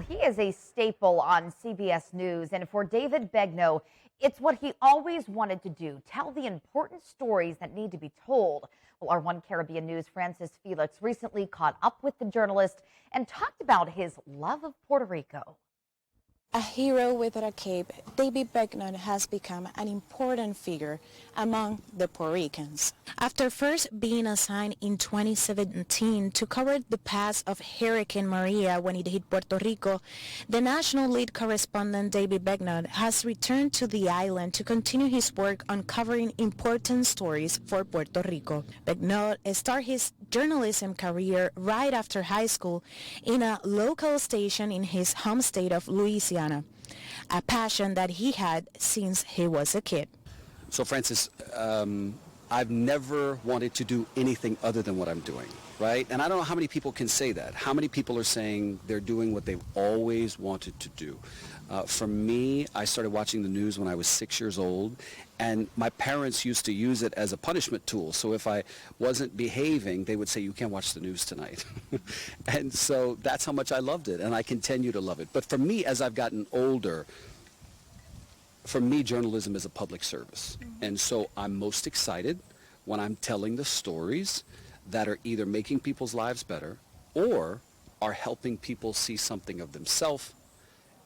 He is a staple on CBS News, and for David Begnaud, it's what he always wanted to do, tell the important stories that need to be told. Well, our One Caribbean News' Francis Felix recently caught up with the journalist and talked about his love of Puerto Rico. A hero without a cape, David Begnaud has become an important figure among the Puerto Ricans. After first being assigned in 2017 to cover the path of Hurricane Maria when it hit Puerto Rico, the national lead correspondent David Begnaud has returned to the island to continue his work on covering important stories for Puerto Rico. Begnaud started his journalism career right after high school in a local station in his home state of Louisiana, a passion that he had since he was a kid. So Francis, I've never wanted to do anything other than what I'm doing, right? And I don't know how many people can say that. How many people are saying they're doing what they've always wanted to do? For me, I started watching the news when I was 6 years old, and my parents used to use it as a punishment tool. So if I wasn't behaving, they would say, "You can't watch the news tonight." And so that's how much I loved it, and I continue to love it. But for me, as I've gotten older, for me, journalism is a public service. And so I'm most excited when I'm telling the stories that are either making people's lives better or are helping people see something of themselves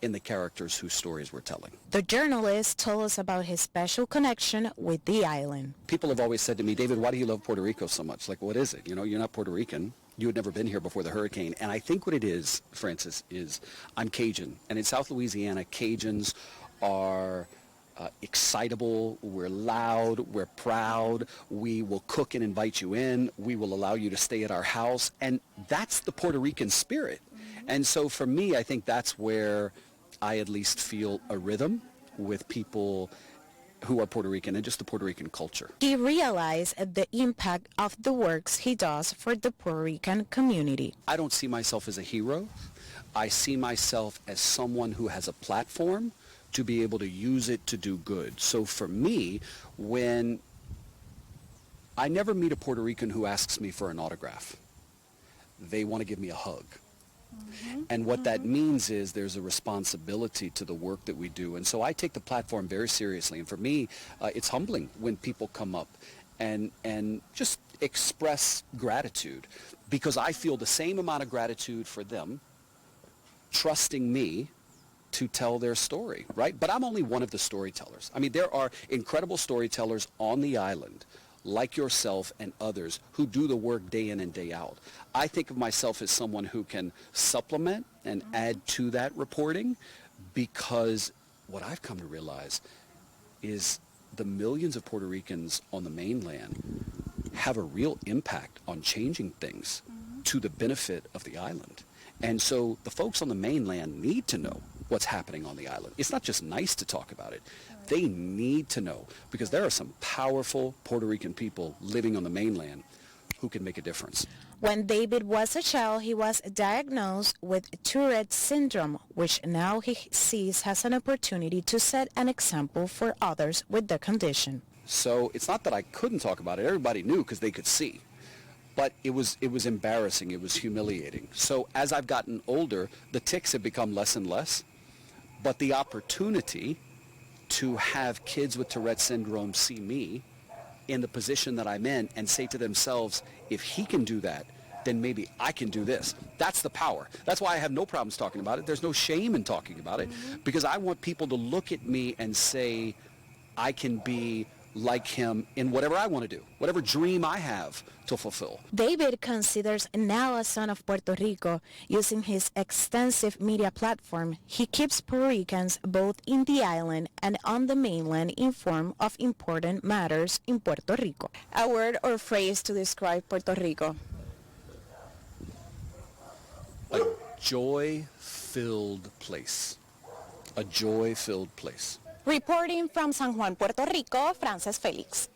in the characters whose stories we're telling. The journalist told us about his special connection with the island. People have always said to me, "David, why do you love Puerto Rico so much? Like, what is it? You know, you're not Puerto Rican. You had never been here before the hurricane." And I think what it is, Francis, is I'm Cajun. And in South Louisiana, Cajuns are excitable, we're loud, we're proud, we will cook and invite you in, we will allow you to stay at our house, and that's the Puerto Rican spirit. And so for me, I think that's where I at least feel a rhythm with people who are Puerto Rican and just the Puerto Rican culture. He realized the impact of the works he does for the Puerto Rican community. I don't see myself as a hero. I see myself as someone who has a platform to be able to use it to do good. So for me, when I never meet a Puerto Rican who asks me for an autograph, they want to give me a hug. And what that means is there's a responsibility to the work that we do. And so I take the platform very seriously. And for me, it's humbling when people come up and just express gratitude, because I feel the same amount of gratitude for them trusting me to tell their story, right? But I'm only one of the storytellers. I mean, there are incredible storytellers on the island, like yourself and others, who do the work day in and day out. I think of myself as someone who can supplement and add to that reporting, because what I've come to realize is the millions of Puerto Ricans on the mainland have a real impact on changing things to the benefit of the island. And so the folks on the mainland need to know what's happening on the island. It's not just nice to talk about it. They need to know, because there are some powerful Puerto Rican people living on the mainland who can make a difference. When David was a child, he was diagnosed with Tourette's syndrome, which now he sees as an opportunity to set an example for others with the condition. So it's not that I couldn't talk about it. Everybody knew because they could see. But it was embarrassing. It was humiliating. So as I've gotten older, the tics have become less and less. But the opportunity to have kids with Tourette's syndrome see me in the position that I'm in and say to themselves, if he can do that, then maybe I can do this. That's the power. That's why I have no problems talking about it. There's no shame in talking about it, because I want people to look at me and say, I can be like him in whatever I want to do, whatever dream I have to fulfill. David considers now a son of Puerto Rico. Using his extensive media platform, he keeps Puerto Ricans both in the island and on the mainland informed of important matters in Puerto Rico. A word or phrase to describe Puerto Rico. A joy-filled place. A joy-filled place. Reporting from San Juan, Puerto Rico, Francis Felix.